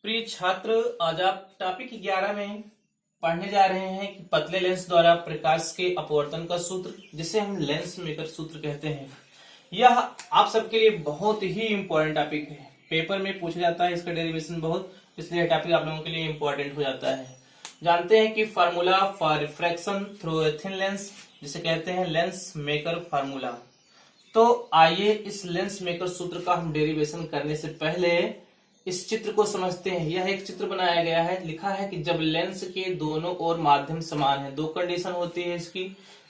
प्रिय छात्र, आज आप टॉपिक 11 में पढ़ने जा रहे हैं कि पतले लेंस द्वारा प्रकाश के अपवर्तन का सूत्र, जिसे हम लेंस मेकर सूत्र कहते हैं। यह आप सबके लिए बहुत ही इंपॉर्टेंट टॉपिक है। पेपर में पूछा जाता है इसका डेरिवेशन बहुत, इसलिए टॉपिक आप लोगों के लिए इंपॉर्टेंट हो जाता है। जानते हैं कि formula for refraction through a thin lens, जिसे कहते हैं लेंस मेकर फार्मूला। तो आइए इस लेंस मेकर सूत्र का हम डेरिवेशन करने से पहले इस चित्र को समझते हैं। यह एक चित्र बनाया गया है, लिखा है कि जब लेंस के दोनों ओर माध्यम समान है, दो कंडीशन होती है इसकी।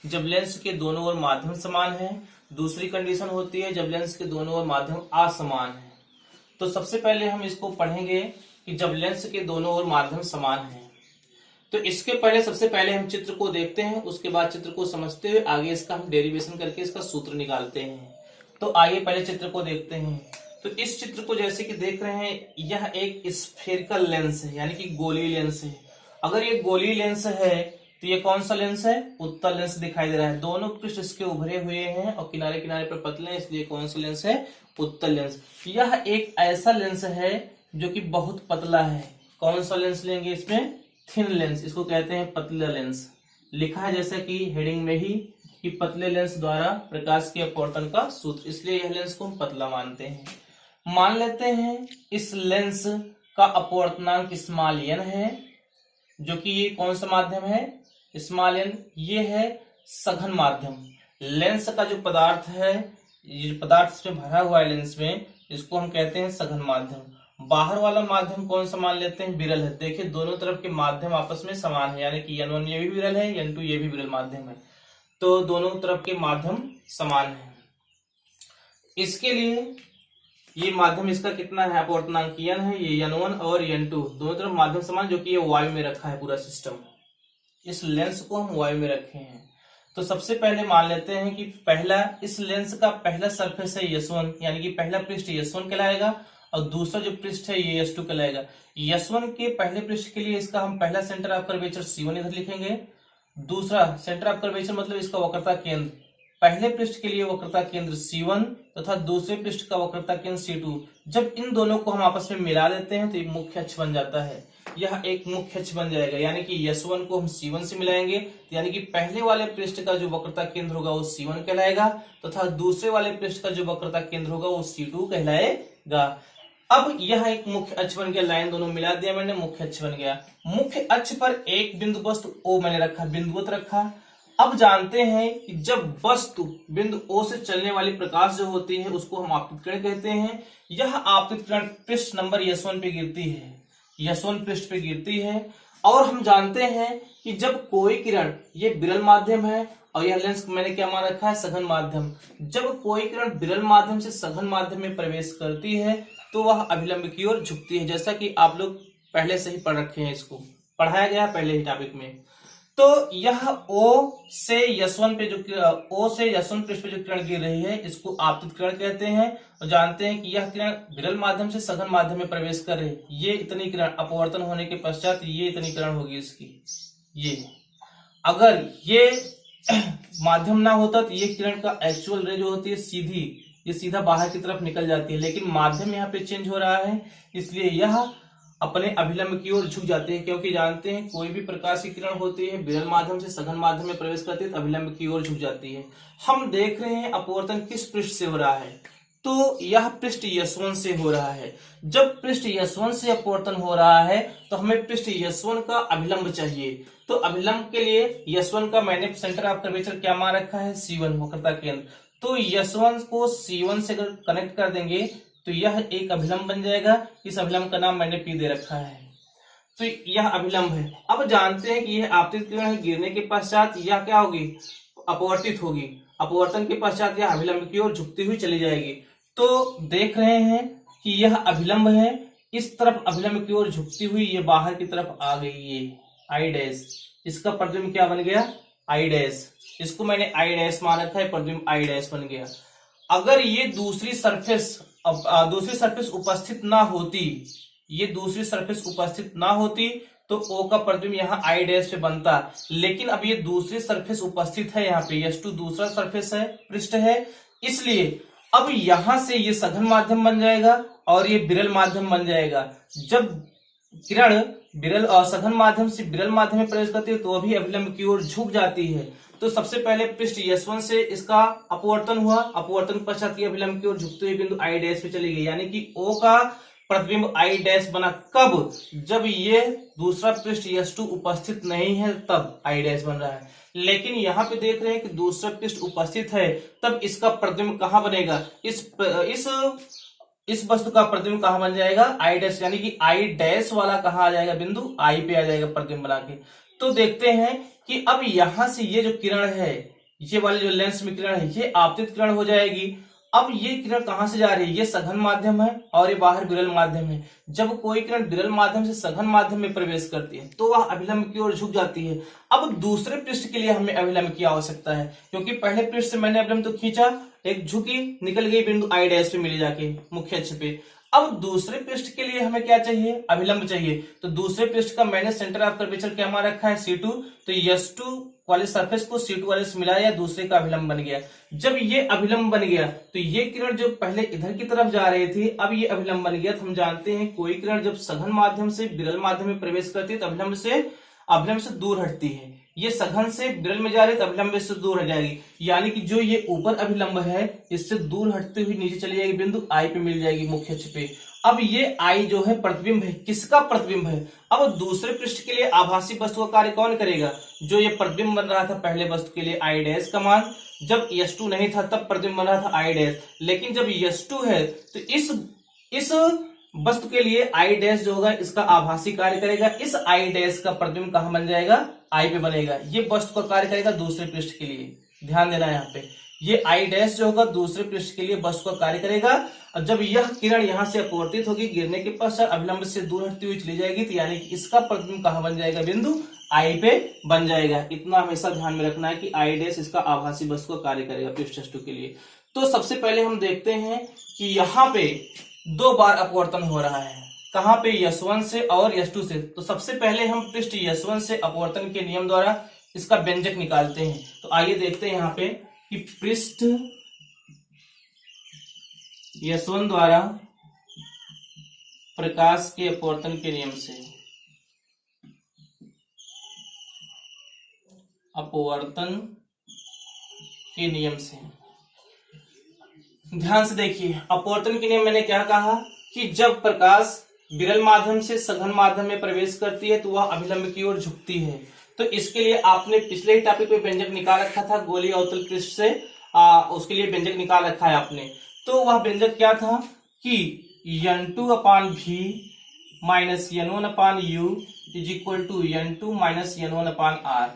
जब लेंस के दोनों ओर माध्यम समान है, दूसरी कंडीशन होती है जब लेंस के दोनों ओर माध्यम असमान है। तो सबसे पहले हम इसको पढ़ेंगे कि जब लेंस के दोनों ओर माध्यम समान है। तो इसके पहले सबसे पहले हम चित्र को देखते हैं, उसके बाद चित्र को समझते हुए आगे इसका हम डेरिवेशन करके इसका सूत्र निकालते हैं। तो आइए पहले चित्र को देखते हैं। तो इस चित्र को जैसे कि देख रहे हैं, यह एक स्फेरिकल लेंस है, यानी कि गोलीय लेंस है। अगर ये गोलीय लेंस है तो ये कौन सा लेंस है? उत्तल लेंस दिखाई दे रहा है। दोनों पृष्ठ इसके उभरे हुए हैं और किनारे किनारे पर पतले हैं, इसलिए कौन सा लेंस है? उत्तल लेंस। यह एक ऐसा लेंस है जो कि बहुत पतला है। कौन सा लेंस लेंगे इसमें? Thin lens. इसको कहते हैं पतला लेंस। लिखा है जैसे कि हेडिंग में ही कि पतले लेंस द्वारा प्रकाश के अपवर्तन का सूत्र, इसलिए यह लेंस को हम पतला मानते हैं। मान लेते हैं इस लेंस का अपवर्तनांक स्मॉल n है, जो कि ये कौन सा माध्यम है? Small n। ये है सघन माध्यम। लेंस का जो पदार्थ है, ये पदार्थ इसमें भरा हुआ है लेंस में, इसको हम कहते हैं सघन माध्यम। बाहर वाला माध्यम कौन सा मान लेते हैं? विरल है। देखिए दोनों तरफ के माध्यम आपस में समान है, यानी कि n1 ये भी विरल है, n2 ये भी विरल माध्यम है, तो दोनों तरफ के माध्यम समान है। इसके लिए ये माध्यम इसका कितना है? अपवर्तनांक n है, ये n1 और n2 दोनों तरफ माध्यम समान, जो कि ये वायु में रखा है पूरा सिस्टम। इस लेंस को हम वायु में रखे हैं। तो सबसे पहले मान लेते हैं कि पहला, इस लेंस का पहला सरफेस है S1, यानी कि पहला पृष्ठ S1 कहलाएगा और दूसरा जो पृष्ठ है ये S2 कहलाएगा। S1 के पहले पृष्ठ के लिए इसका हम पहला सेंटर ऑफ कर्वेचर C1 इधर लिखेंगे। दूसरा सेंटर ऑफ कर्वेचर मतलब इसका वक्रता केंद्र, पहले पृष्ठ के लिए वक्रता केंद्र C1 तथा दूसरे पृष्ठ का वक्रता केंद्र C2। जब इन दोनों को हम आपस में मिला देते हैं तो एक मुख्य अक्ष बन जाता है। यह एक मुख्य अक्ष बन जाएगा, यानी कि S1 को हम C1 से मिलाएंगे, यानी कि पहले वाले पृष्ठ का जो वक्रता केंद्र होगा वो C1 कहलाएगा तथा दूसरे वाले पृष्ठ का जो वक्रता केंद्र होगा वो C2 कहलाएगा। अब यह एक मुख्य अक्ष बन गया, लाइन दोनों मिला दिया मैंने, मुख्य अक्ष बन गया। मुख्य अक्ष पर एक बिंदु वस्तु O मैंने रखा, बिंदुवत रखा। अब जानते हैं कि जब वस्तु बिंदु O से चलने वाली प्रकाश जो होती है उसको हम आपतित किरण कहते हैं। यह आपतित किरण पृष्ठ नंबर S1 पे गिरती है, S1 पृष्ठ पे गिरती है। और हम जानते हैं कि जब कोई किरण, ये विरल माध्यम है और यह लेंस मैंने क्या मान रखा है? सघन माध्यम। जब कोई किरण विरल माध्यम से सघन माध्यम में प्रवेश करती है तो वह अभिलंब की ओर झुकती है, जैसा कि आप लोग पहले से ही पढ़ रखे हैं, इसको पढ़ाया गया पहले ही टॉपिक में। तो यह O से S1 पृष्ठ पे जो किरण गिर रही है इसको आपतित किरण कहते हैं। और जानते हैं कि यह किरण विरल माध्यम से सघन माध्यम में प्रवेश कर रही है। ये इतनी किरण अपवर्तन होने के पश्चात ये इतनी किरण होगी इसकी। ये अगर ये माध्यम ना होता तो ये किरण का एक्चुअल रे जो होती है ये सीधा बाहर की तरफ निकल जाती है, लेकिन माध्यम यहाँ पे चेंज हो रहा है, इसलिए यह अपने अभिलंब की ओर झुक जाते हैं। क्योंकि जानते हैं कोई भी प्रकाश की किरण होती है विरल माध्यम से सघन माध्यम में प्रवेश करती है तो अभिलंब की ओर झुक जाती है। हम देख रहे हैं अपवर्तन किस पृष्ठ से हो रहा है? तो यह पृष्ठ S1 से हो रहा है। जब पृष्ठ S1 से अपवर्तन हो रहा है तो हमें पृष्ठ S1 का अभिलंब चाहिए। तो अभिलंब के लिए S1 का मैंने सेंटर ऑफ कर्वेचर क्या मान रखा है? C1 वक्रता केंद्र। तो S1 को C1 से अगर कनेक्ट कर देंगे तो यह एक अभिलंब बन जाएगा। इस अभिलंब का नाम मैंने P दे रखा है। तो यह अभिलंब है। अब जानते हैं कि यह आपतित किरण है, गिरने के पश्चात यह क्या होगी? अपवर्तित होगी। अपवर्तन के पश्चात यह अभिलंब की ओर झुकती हुई चली जाएगी। तो देख रहे हैं कि यह अभिलंब है, इस तरफ अभिलंब की ओर झुकती हुई ये बाहर की तरफ आ गई, ये I डैश। इसका प्रतिबिंब क्या बन गया? I dash. इसको मैंने I डैश मान रखा है, प्रतिबिंब I डैश बन गया। अगर ये दूसरी सरफेस उपस्थित ना होती, ये दूसरी सरफेस उपस्थित ना होती तो O का प्रतिबिंब यहाँ I डैश पे बनता, लेकिन अब ये दूसरी सरफेस उपस्थित है, यहाँ पे S2 दूसरा सरफेस है, पृष्ठ है, इसलिए अब यहां से ये सघन माध्यम बन जाएगा और ये विरल माध्यम बन जाएगा। जब किरण विरल और सघन माध्यम से विरल माध्यम में प्रवेश करती है तो अभी अभिलंब की ओर झुक जाती है। तो सबसे पहले पृष्ठ S1 से इसका अपवर्तन हुआ, अपवर्तन पश्चात ये अभिलंब की ओर झुकते हुए बिंदु I डैश पे चली गई, यानी कि O का प्रतिबिंब I डैश बना कब, जब ये दूसरा पृष्ठ S2 उपस्थित नहीं है तब I डैश बन रहा है। लेकिन यहाँ पे देख रहे हैं कि दूसरा पृष्ठ उपस्थित है, तब इसका प्रतिबिंब कहाँ बनेगा, इस वस्तु का प्रतिबिंब कहां बन जाएगा, आई डैश, यानी कि आई डैश वाला कहां आ जाएगा, बिंदु आई पे आ जाएगा प्रतिबिंब बना के। तो देखते हैं कि अब यहां से ये जो किरण है, ये वाली जो लेंस में किरण है, ये आपतित किरण हो जाएगी। अब ये किरण कहां से जा रही है, ये सघन माध्यम है और ये बाहर विरल माध्यम है। जब कोई किरण विरल माध्यम से सघन माध्यम में प्रवेश करती है तो वह अभिलंब की ओर झुक जाती है। अब दूसरे पृष्ठ के लिए हमें अभिलंब की आवश्यकता है, क्योंकि पहले पृष्ठ से मैंने अभिलंब तो खींचा, एक झुकी निकल गई बिंदु आई डैश पे मिली जाके मुख्य अक्ष पे। अब दूसरे पृष्ठ के लिए हमें क्या चाहिए, अभिलंब चाहिए। तो दूसरे पृष्ठ का मैंने सेंटर ऑफ कर्वेचर क्या मान रखा है, C2। तो S2 वाले सरफेस को C2 वाले से मिलाया, दूसरे का अभिलंब बन गया। जब ये अभिलंब बन गया तो ये किरण जो पहले इधर की तरफ जा रही थी, अब ये अभिलंब बन गया। तो हम जानते हैं कोई किरण जब सघन माध्यम से विरल माध्यम में प्रवेश करती है तो अभिलंब से दूर हटती है। ये सघन से विरल में जा रही है तो अभिलंब से दूर हट जाएगी, यानी कि जो ये ऊपर अभिलंब है इससे दूर हटते हुए नीचे चली जाएगी, बिंदु आई पे मिल जाएगी मुख्य अक्ष पे। अब ये आई जो है प्रतिबिंब है, किसका प्रतिबिंब है। अब दूसरे पृष्ठ के लिए आभासी वस्तु का कार्य कौन करेगा, जो ये प्रतिबिंब बन रहा था पहले वस्तु के लिए आई डैश का मान, जब S2 नहीं था तब प्रतिबिंब बन रहा था आई डैश, लेकिन जब S2 है तो इस वस्तु के लिए आई डैश जो होगा इसका आभासी कार्य करेगा। इस आई डैश का प्रतिबिंब कहां बन जाएगा, आई पे बनेगा। ये वस्तु का कार्य करेगा दूसरे पृष्ठ के लिए, ध्यान देना है यहाँ पे। ये आई डैश जो होगा दूसरे पृष्ठ के लिए वस्तु का कार्य करेगा। और जब यह किरण यहां से अपवर्तित होगी, गिरने के पश्चात अभिलंब से दूर हटती हुई चली जाएगी, तो यानी कि इसका प्रतिबिंब कहां बन जाएगा, बिंदु आई पे बन जाएगा। इतना हमेशा ध्यान में रखना है कि आई डैश इसका आभासी वस्तु का कार्य करेगा पृष्ठ S2 के लिए। तो सबसे पहले हम देखते हैं कि यहाँ पे 2 बार अपवर्तन हो रहा है, कहां पे, S1 से और S2 से। तो सबसे पहले हम पृष्ठ S1 से अपवर्तन के नियम द्वारा इसका व्यंजक निकालते हैं। तो आइए देखते हैं यहाँ पे कि पृष्ठ S1 द्वारा प्रकाश के अपवर्तन के नियम से, अपवर्तन के नियम से ध्यान से देखिए। अपवर्तन के नियम मैंने क्या कहा कि जब प्रकाश विरल माध्यम से सघन माध्यम में प्रवेश करती है तो वह अभिलंब की ओर झुकती है। तो इसके लिए आपने पिछले ही टॉपिक पे व्यंजक निकाल रखा था, गोलीय अवतल पृष्ठ से उसके लिए व्यंजक निकाल रखा है आपने। तो वह व्यंजक क्या था कि N2/V minus N1/U is equal to N2 minus N1/R।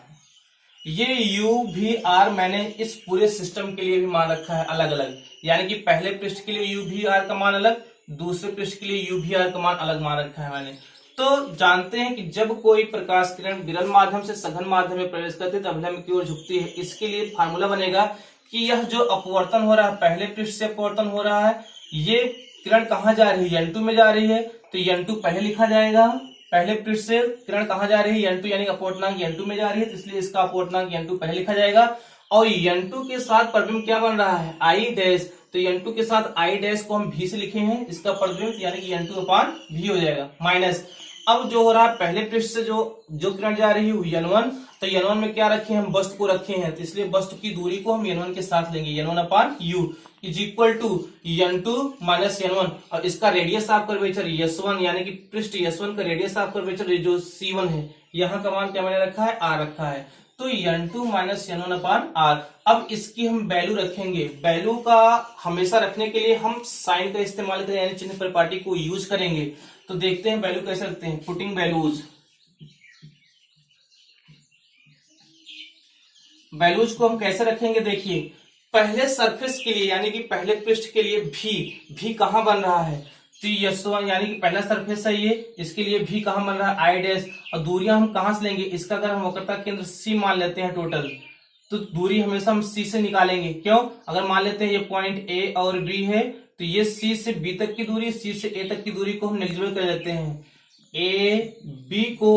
ये U V R मैंने इस पूरे सिस्टम के लिए भी मान रखा है अलग अलग, यानी कि पहले पृष्ठ के लिए U V R का मान अलग, दूसरे पृष्ठ के लिए U V R का मान अलग मान रखा है मैंने। तो जानते हैं कि जब कोई प्रकाश किरण विरल माध्यम से सघन माध्यम में प्रवेश करती है तो अभिलंब की ओर झुकती है। इसके लिए फार्मूला बनेगा कि यह जो अपवर्तन हो रहा है, पहले पृष्ठ से अपवर्तन हो रहा है, ये किरण कहां जा रही है, N2 में जा रही है, तो N2 पहले लिखा जाएगा। पहले पृष्ठ से किरण कहां जा रही है, N2, यानी अपवर्तनांक N2 में जा रही है, तो इसलिए इसका अपवर्तनांक N2 पहले लिखा जाएगा। और N2 के साथ प्रतिबिंब क्या बन रहा है, आई डैश। तो N2 के साथ आई डैश को हम V से लिखे हैं, इसका प्रतिबिंब यानी कि N2/V हो जाएगा माइनस। अब जो हो रहा है पहले पृष्ठ से जो किरण जा रही है N1, तो N1 में क्या रखे हैं, हम वस्तु को रखे हैं, तो इसलिए वस्तु की दूरी को हम N1 के साथ लेंगे, N1/U is equal to N2 minus N1। और इसका रेडियस ऑफ कर्वेचर S1, यानी कि पृष्ठ S1 का रेडियस ऑफ कर्वेचर जो C1 है, यहाँ का मान क्या मैंने रखा है, R रखा है। तो N2 माइनस N1/R। अब इसकी हम वैल्यू रखेंगे। वैल्यू का हमेशा रखने के लिए हम साइन का इस्तेमाल करें, यानी चिन्ह परिपाटी को यूज करेंगे। तो देखते हैं वैल्यू कैसे रखते हैं, पुटिंग वैल्यूज को हम कैसे रखेंगे। देखिए पहले सरफेस के लिए, यानी कि पहले पृष्ठ के लिए भी कहां बन रहा है, तो S1 यानी कि पहला सरफेस है ये, इसके लिए भी कहां बन रहा है, आई डैश। और दूरियां हम कहां से लेंगे, इसका अगर हम वक्रता केंद्र C मान लेते हैं टोटल, तो दूरी हमेशा हम C से निकालेंगे। क्यों, अगर मान लेते हैं ये पॉइंट A और B है, तो ये C से B तक की दूरी, C से A तक की दूरी को हम नेग्लिजिबल कर लेते हैं। A B को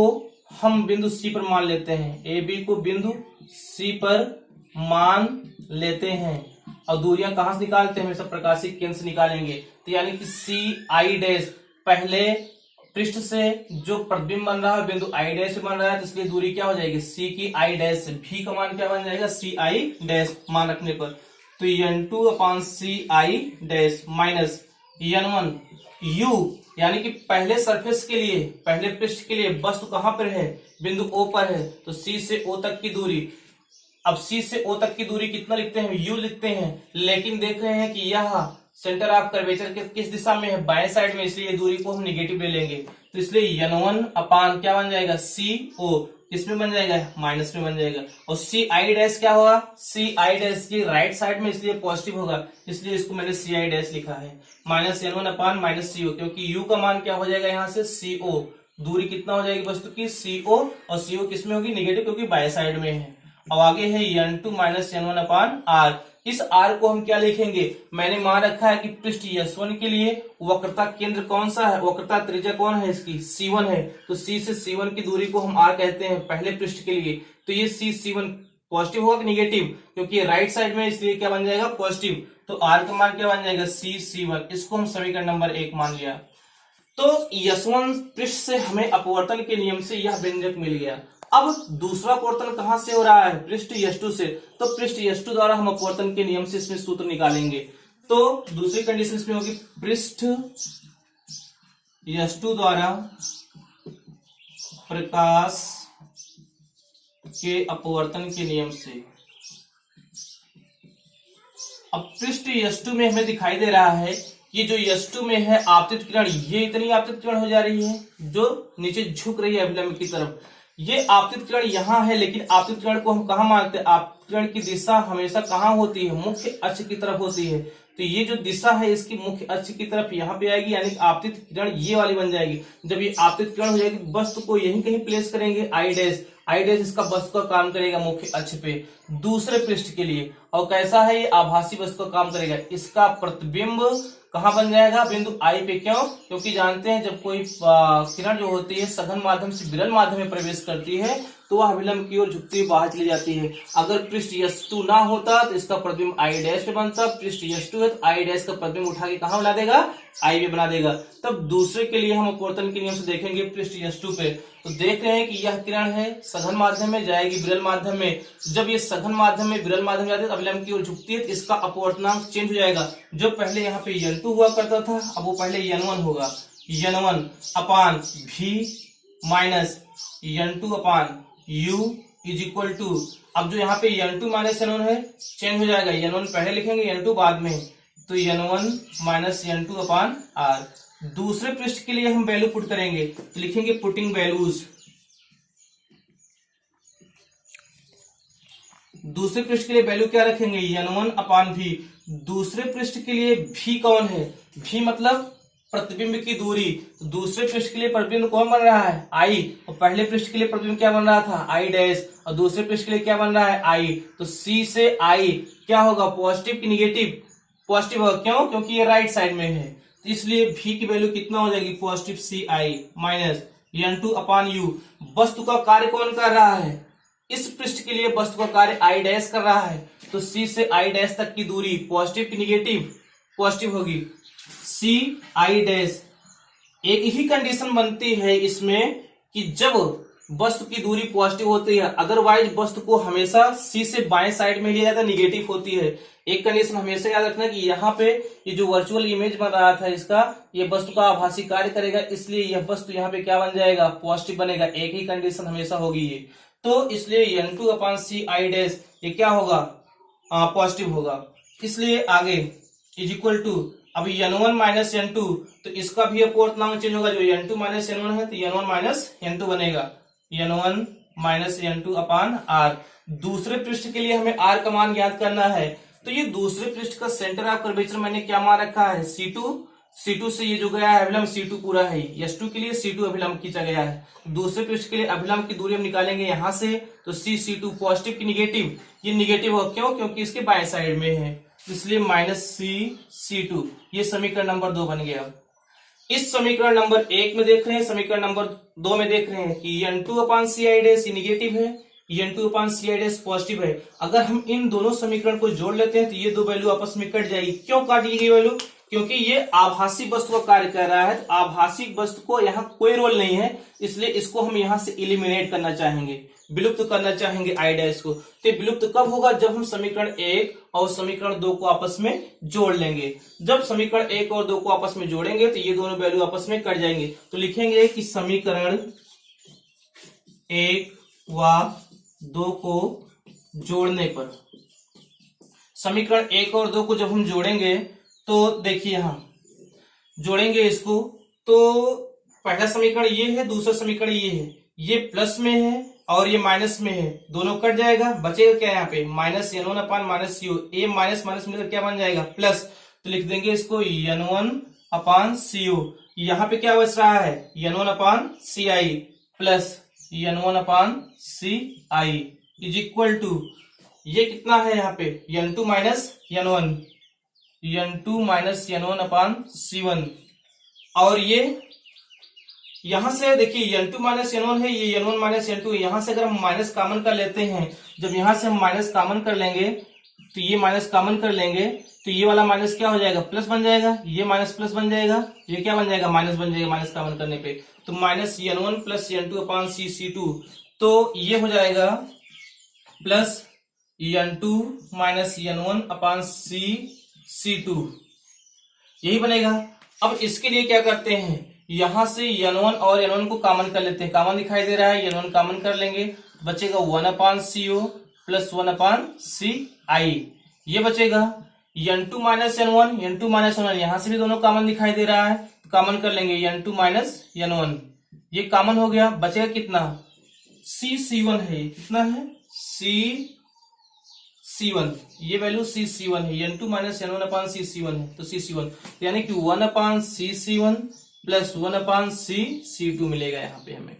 हम बिंदु C पर मान लेते हैं, A B को बिंदु C पर मान लेते हैं। और दूरियां कहां से निकालते हैं, हमेशा प्रकाशिक केंद्र से निकालेंगे। तो यानी कि C I डैश पहले पृष्ठ से जो प्रतिबिंब बन रहा है बिंदु आई डैश बन रहा है, तो इसलिए दूरी क्या हो जाएगी, सी की आई डैश से। भी का मान क्या बन जाएगा, सी आई डैश मान रखने पर, तो n2 upon C I dash minus n1 u, यानी कि पहले सरफेस के लिए, पहले पृष्ठ के लिए वस्तु कहां पर है, बिंदु O पर है, तो C से O तक की दूरी। अब C से O तक की दूरी कितना लिखते हैं, u लिखते हैं, लेकिन देख रहे हैं कि यह सेंटर ऑफ कर्वेचर किस दिशा में है, बाएं साइड में, इसलिए दूरी को हम निगेटिव ले लेंगे। तो इसलिए n1 अपान क्या बन जाएगा, CO, किसमें बन जाएगा, माइनस में बन जाएगा। और सी आई डैश क्या होगा, सी आई डैश की राइट साइड में, इसलिए पॉजिटिव होगा, इसलिए इसको मैंने सी आई डैश लिखा है। Minus n1 upon minus CO, क्योंकि u का मान क्या हो जाएगा यहाँ से, CO, दूरी कितना हो जाएगी वस्तु की, CO, और CO किसमें होगी, निगेटिव, क्योंकि बाएं साइड में है। अब आगे है n2 माइनस n1 अपान r। इस r को हम क्या लिखेंगे, मैंने मान रखा है कि पृष्ठ S1 के लिए वक्रता केंद्र कौन सा है, वक्रता त्रिज्या कौन है इसकी, C1 है, तो C से C1 की दूरी को हम r कहते हैं पहले पृष्ठ के लिए। तो ये C1 पॉजिटिव होगा कि निगेटिव, क्योंकि राइट साइड में, इसलिए क्या बन जाएगा, पॉजिटिव। तो r का मान क्या बन जाएगा, C1, इसको हम समीकरण नंबर 1 मान लिया। तो S1 पृष्ठ से हमें अपवर्तन के नियम से यह व्यंजक मिल गया। अब दूसरा अपवर्तन कहां से हो रहा है, पृष्ठ S2 से, तो पृष्ठ S2 द्वारा हम अपवर्तन के नियम से इसमें सूत्र निकालेंगे। तो दूसरी कंडीशन इसमें होगी, पृष्ठ S2 द्वारा प्रकाश के अपवर्तन के नियम से। अब पृष्ठ S2 में हमें दिखाई दे रहा है, ये जो S2 में है आपतित किरण, ये इतनी आपतित किरण हो जा रही है जो नीचे झुक रही है अभिलंब की तरफ। ये आपतित किरण यहाँ है, लेकिन आपतित किरण को हम कहाँ मानते हैं, आपतित किरण की दिशा हमेशा कहाँ होती है, मुख्य अक्ष की तरफ होती है। तो ये जो दिशा है इसकी मुख्य अक्ष की तरफ यहाँ पे आएगी, यानी आपतित किरण ये वाली बन जाएगी। जब ये आपतित किरण हो जाएगी, वस्तु को यहीं कहीं प्लेस करेंगे, आई डैश इसका वस्तु का काम करेगा मुख्य अक्ष पे दूसरे पृष्ठ के लिए। और कैसा है, ये आभासी वस्तु का काम करेगा, इसका प्रतिबिंब कहां बन जाएगा, बिंदु आई पे। क्यों, क्योंकि जानते हैं जब कोई किरण जो होती है सघन माध्यम से विरल माध्यम में प्रवेश करती है तो वह अभिलंब की ओर झुकती हुई बाहर चली जाती है। अगर पृष्ठ S2 ना होता तो इसका प्रतिबिंब आई डैश पे बनता, पृष्ठ S2 है तो आई डैश का प्रतिबिंब उठा के कहां बना देगा, आई पे बना देगा। तब दूसरे के लिए हम अपवर्तन के नियम से देखेंगे पृष्ठ S2 पे, तो देख रहे हैं कि यह किरण है सघन माध्यम में जाएगी विरल माध्यम में। जब ये सघन माध्यम में विरल माध्यम जाती है तो अभिलंब की ओर झुकती है, तो इसका अपवर्तनांक चेंज हो जाएगा। जो पहले यहाँ पे n2 हुआ करता था, अब वो पहले n1 होगा, n1 upon V minus n2 upon u is equal to, अब जो यहाँ पे n2 माइनस n1 है चेंज हो जाएगा, n1 पहले लिखेंगे n2 बाद में, तो n1 माइनस n2 अपान r। दूसरे पृष्ठ के लिए हम वैल्यू पुट करेंगे, तो लिखेंगे पुटिंग वैल्यूज। दूसरे पृष्ठ के लिए वैल्यू क्या रखेंगे, n1 अपान भी। दूसरे पृष्ठ के लिए भी कौन है, भी मतलब प्रतिबिंब की दूरी। दूसरे पृष्ठ के लिए प्रतिबिंब कौन बन रहा है, आई, और पहले पृष्ठ के लिए प्रतिबिंब क्या बन रहा था, आई डैश, और दूसरे पृष्ठ के लिए क्या बन रहा है, आई। तो C से I क्या होगा, पॉजिटिव की निगेटिव, पॉजिटिव होगा। क्यों, क्योंकि ये राइट साइड में है, तो इसलिए भी की वैल्यू कितना हो जाएगी, positive CI minus n2 upon u। वस्तु का कार्य कौन कर रहा है, इस पृष्ठ के लिए वस्तु का कार्य आई डैश कर रहा है, तो C से I डैश तक की दूरी पॉजिटिव की निगेटिव, पॉजिटिव होगी, CI डैश। एक ही कंडीशन बनती है इसमें कि जब वस्तु की दूरी पॉजिटिव होती है, अदरवाइज वस्तु को हमेशा C से बाएं साइड में लिया जाता है, निगेटिव होती है। एक कंडीशन हमेशा याद रखना कि यहाँ पे ये जो वर्चुअल इमेज बन रहा था इसका, ये वस्तु का आभासी कार्य करेगा, इसलिए यह वस्तु यहाँ पे क्या बन जाएगा, पॉजिटिव बनेगा। एक ही कंडीशन हमेशा होगी ये, तो इसलिए n2 अपान CI डैश ये क्या होगा, पॉजिटिव होगा। इसलिए आगे इज इक्वल टू, अभी n1 माइनस n2, तो इसका भी अपवर्तनांक चेंज होगा, जो n2 माइनस n1 है तो n1 माइनस n2 बनेगा, n1 माइनस n2 अपान r। दूसरे पृष्ठ के लिए हमें r का मान ज्ञात करना है, तो ये दूसरे पृष्ठ का सेंटर ऑफ कर्वेचर मैंने क्या मान रखा है, C2 से ये जो गया है अभिलंब C2 पूरा है, S2 के लिए C2 अभिलंब खींचा गया है। दूसरे पृष्ठ के लिए अभिलंब की दूरी हम निकालेंगे यहाँ से, तो C2 पॉजिटिव की निगेटिव, ये निगेटिव हो, क्यों, क्योंकि इसके बाएं साइड में है, इसलिए माइनस C2। ये समीकरण नंबर 2 बन गया। इस समीकरण नंबर 1 में देख रहे हैं, समीकरण नंबर 2 में देख रहे हैं कि n2 अपान CI डैश ये निगेटिव है, n2 अपान CI डैश पॉजिटिव है। अगर हम इन दोनों समीकरण को जोड़ लेते हैं तो ये दो वैल्यू आपस में कट जाएगी। क्यों काटेगी ये वैल्यू, क्योंकि ये आभासी वस्तु का कार्य कर रहा है, तो आभासी वस्तु को यहाँ कोई रोल नहीं है, इसलिए इसको हम यहाँ से इलिमिनेट करना चाहेंगे, विलुप्त करना चाहेंगे आई डैश को। तो विलुप्त कब होगा? जब हम समीकरण 1 और समीकरण 2 को आपस में जोड़ लेंगे। जब समीकरण 1 और 2 को आपस में जोड़ेंगे तो ये दोनों वैल्यू आपस में कट जाएंगे। तो लिखेंगे कि समीकरण 1 व 2 को जोड़ने पर, समीकरण 1 और 2 को जब हम जोड़ेंगे तो देखिए हम जोड़ेंगे इसको, तो पहला समीकरण ये है, दूसरा समीकरण ये है, ये प्लस में है और ये माइनस में है, दोनों कट जाएगा, बचेगा क्या यहाँ पे? Minus n1 upon minus you, A minus minus मिलकर क्या बन जाएगा? प्लस। तो लिख देंगे इसको n1 अपान सी यू। यहाँ पे क्या बच रहा है? n1 upon C I plus n1 upon C I is equal to, ये कितना है यहाँ पे? n2 minus n1, n2 minus n1 अपान c1। और ये यहां से देखिए n2 माइनस n1 है, ये n1 माइनस n2, यहां से अगर हम माइनस कॉमन कर लेते हैं, जब यहां से हम माइनस कॉमन कर लेंगे तो ये माइनस कॉमन कर लेंगे तो ये वाला माइनस क्या हो जाएगा? प्लस बन जाएगा, ये माइनस प्लस बन जाएगा, ये क्या बन जाएगा? माइनस बन जाएगा माइनस कॉमन करने पे। तो माइनस n1 प्लस n2 अपान c2, तो ये हो जाएगा प्लस n2 माइनस n1 अपान c2, यही बनेगा। अब इसके लिए क्या करते हैं, यहां से n1 और n1 को कॉमन कर लेते हैं, कॉमन दिखाई दे रहा है, n1 कॉमन कर लेंगे, बचेगा 1 अपान co प्लस 1 अपान ci, ये बचेगा। n2 minus n1, n2 minus n1, यहां से भी दोनों कॉमन दिखाई दे रहा है, तो कॉमन कर लेंगे n2 माइनस n1, ये कॉमन हो गया, बचेगा कितना? c1 है, कितना है? c1, ये वैल्यू c1 है, n2 माइनस n1 अपान c1 है, तो c1 यानी कि 1 अपान c1 प्लस 1 अपान c2 मिलेगा यहाँ पे हमें।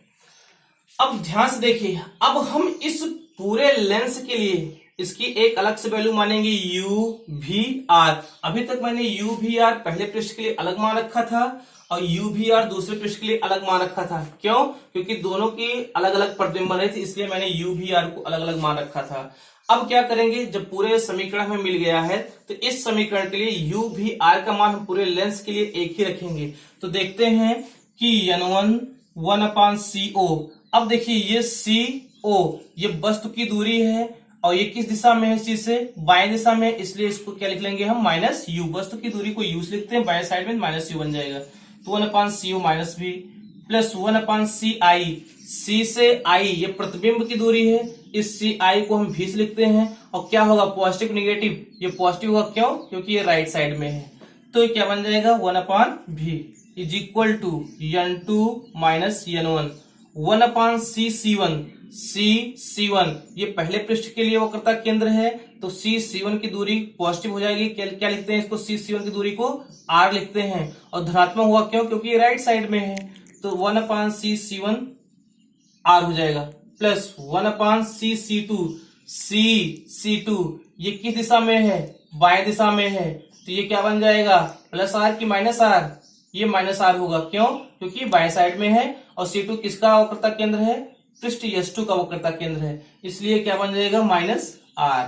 अब ध्यान से देखिए, अब हम इस पूरे लेंस के लिए इसकी एक अलग से वैल्यू मानेंगे UVR। अभी तक मैंने UVR पहले पृष्ठ के लिए अलग मान रखा था और UVR दूसरे पृष्ठ के लिए अलग मान रखा था। क्यों? क्योंकि दोनों की अलग अलग प्रतिबिंब बन रहे थे, इसलिए मैंने UVR को अलग अलग मान रखा था। अब क्या करेंगे, जब पूरे समीकरण हमें मिल गया है तो इस समीकरण के लिए UVR का मान हम पूरे लेंस के लिए एक ही रखेंगे। तो देखते हैं कि n1 1 अपान CO। अब देखिए ये CO ये वस्तु की दूरी है और ये किस दिशा में है? C से बाएं दिशा में, इसलिए इसको क्या लिख लेंगे हम? Minus U। वस्तु की दूरी को U से लिखते हैं, बाएं साइड में माइनस U बन जाएगा। तो 1 अपान CO माइनस V प्लस 1 अपान CI, C से I ये प्रतिबिंब की दूरी है, इस CI को हम V से लिखते हैं और क्या होगा? पॉजिटिव निगेटिव, ये पॉजिटिव होगा, क्यों? क्योंकि ये राइट साइड में है। तो क्या बन जाएगा? 1 upon V is equal to n2 minus n1, 1 upon C1, C1 ये पहले पृष्ठ के लिए वक्रता केंद्र है, तो C1 की दूरी पॉजिटिव हो जाएगी, क्या लिखते हैं इसको? C1 की दूरी को R लिखते हैं और धनात्मक हुआ, क्यों? क्योंकि ये राइट साइड में है, तो 1 अपान C1 R हो जाएगा प्लस 1 अपान C2, C2 ये किस दिशा में है? बाएं दिशा में है, तो ये क्या बन जाएगा? प्लस R की माइनस R? ये माइनस R होगा, क्यों? क्योंकि बाएं साइड में है और C2 किसका वक्रता केंद्र है? पृष्ठ S2 का वक्रता केंद्र है, इसलिए क्या बन जाएगा? Minus R।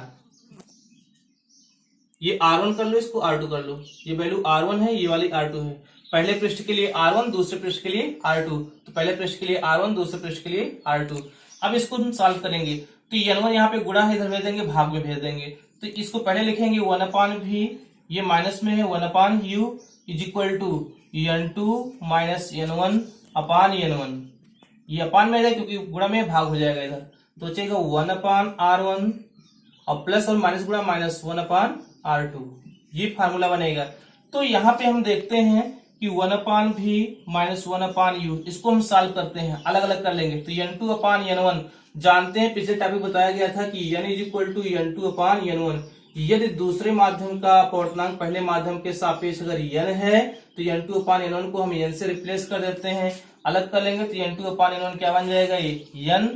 ये R1 कर लो, इसको R2 कर लो, ये वैल्यू R1 है, ये वाली R2 है। पहले पृष्ठ के लिए R1, दूसरे पृष्ठ के लिए R2, तो पहले पृष्ठ के लिए R1, दूसरे पृष्ठ के लिए R2। अब इसको हम सॉल्व करेंगे, तो n1 यहाँ पे गुणा है, इधर भेज देंगे, भाग में भेज देंगे, तो इसको पहले लिखेंगे 1 अपान V, ये माइनस में है, 1 upon U is equal to n2 minus n1 upon n1, ये अपान में है क्योंकि गुणा में भाग हो जाएगा इधर, तो बचेगा 1 अपान R1 और प्लस और माइनस गुणा माइनस 1 अपान R2, ये फार्मूला बनेगा। तो यहाँ पे हम देखते हैं कि 1 upon V minus 1 upon U, इसको हम सॉल्व करते हैं, अलग अलग कर लेंगे, तो n2 अपान n1 जानते हैं, पिछले टॉपिक बताया गया था कि n is equal to n2 upon n1। यदि दूसरे माध्यम का अपवर्तनांक पहले माध्यम के सापेक्ष अगर n है तो n2 अपान n1 को हम n से रिप्लेस कर देते हैं, अलग कर लेंगे, तो n2 अपान n1 क्या बन जाएगा? ये n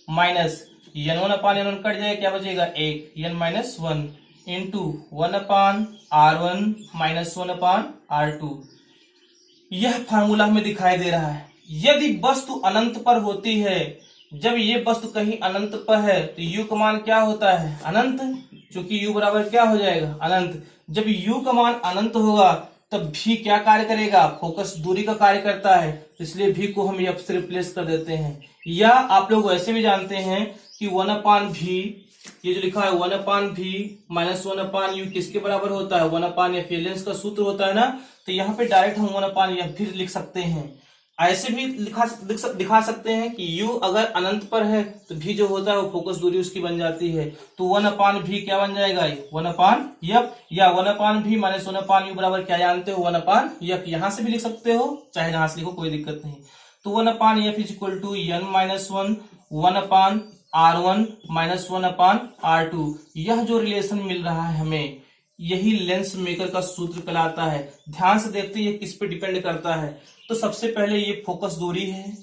minus n1 upon n1 cut जाएगा, क्या बचेगा? 1 n माइनस 1 इंटू 1 अपान R1 माइनस 1 अपान R2। यह फार्मूला हमें दिखाई दे रहा है। यदि वस्तु अनंत पर होती है, जब ये वस्तु कहीं अनंत पर है तो u का मान क्या होता है? अनंत, क्योंकि u बराबर क्या हो जाएगा? अनंत। जब u का मान अनंत होगा तब भी क्या कार्य करेगा, फोकस दूरी का कार्य करता है, इसलिए भी को हम एफ से रिप्लेस कर देते हैं। या आप लोग वैसे भी जानते हैं कि 1/v, ये जो लिखा है 1/v माइनस 1/u किसके बराबर होता है, 1/f, ये लेंस का सूत्र होता है ना। तो यहाँ पे डायरेक्ट हम 1/f भी लिख सकते हैं। ऐसे भी दिखा सकते हैं कि u अगर अनंत पर है तो v जो होता है वो फोकस दूरी उसकी बन जाती है। तो 1/v क्या बन जाएगा, 1/f, या 1/v माइनस 1/u बराबर क्या जानते हो, 1/f। यहां से भी लिख सकते हो, चाहे यहां से लिखो, कोई दिक्कत नहीं। तो 1/f is equal to n-1 1/r1 minus 1/r2। यह जो रिलेशन मिल रहा है हमें, यही लेंस मेकर का सूत्र कहलाता है। ध्यान से देखते हैं ये किस पे डिपेंड करता है। तो सबसे पहले ये फोकस दूरी है,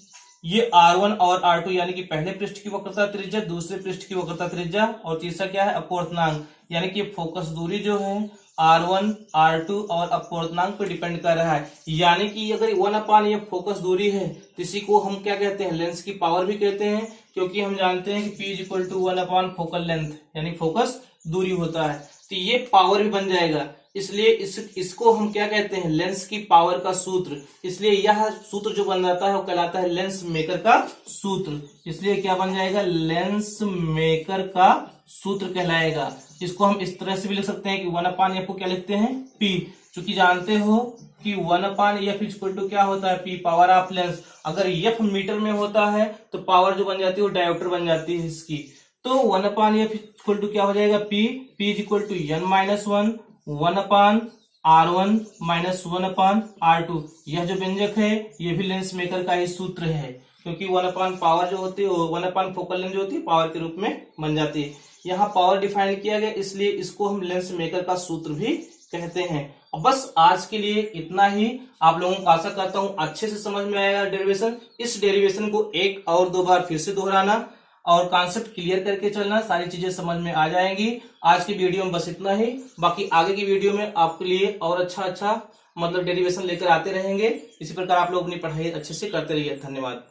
ये R1 और R2 यानी कि पहले पृष्ठ की वक्रता त्रिज्या, दूसरे पृष्ठ की वक्रता त्रिज्या, और तीसरा क्या है, अपवर्तनांक, यानी कि फोकस दूरी जो है R1, R2 और अपवर्तनांक पर डिपेंड कर रहा है। यानी कि अगर 1/f फोकस दूरी है तो इसी को हम क्या कहते हैं, लेंस की पावर भी कहते हैं, क्योंकि हम जानते हैं कि P is equal to 1/, focal length यानी फोकस दूरी होता है। तो ये पावर भी बन जाएगा, इसलिए इसको हम क्या कहते हैं, लेंस की पावर का सूत्र। इसलिए यह सूत्र जो बन जाता है वो कहलाता है लेंस मेकर का सूत्र। इसलिए क्या बन जाएगा, लेंस मेकर का सूत्र कहलाएगा। इसको हम इस तरह से भी लिख सकते हैं कि 1/f को क्या लिखते हैं, P, चूंकि जानते हो कि 1/f इक्वल टू क्या होता है, P पावर ऑफ लेंस। अगर f मीटर में होता है तो पावर जो बन जाती है वो डायोप्टर बन जाती है इसकी। तो 1/f इक्वल टू क्या हो जाएगा, P is equal to n-1 1/r1 minus 1/r2। यह जो व्यंजक है ये भी लेंस मेकर का ही सूत्र है, क्योंकि 1/, पावर जो होती है, 1/, फोकल लेंथ जो होती है पावर के रूप में बन जाती है। यहाँ पावर डिफाइन किया गया, इसलिए इसको हम लेंस मेकर का सूत्र भी कहते हैं। अब बस आज के लिए इतना ही। आप लोगों को आशा करता हूं अच्छे से समझ में आएगा डेरिवेशन। इस डेरिवेशन को 1 और 2 बार फिर से दोहराना और कॉन्सेप्ट क्लियर करके चलना, सारी चीजें समझ में आ जाएंगी। आज की वीडियो में बस इतना ही। बाकी आगे की वीडियो में आपके लिए और अच्छा मतलब डेरिवेशन लेकर आते रहेंगे। इसी प्रकार आप लोग अपनी पढ़ाई अच्छे से करते रहिए। धन्यवाद।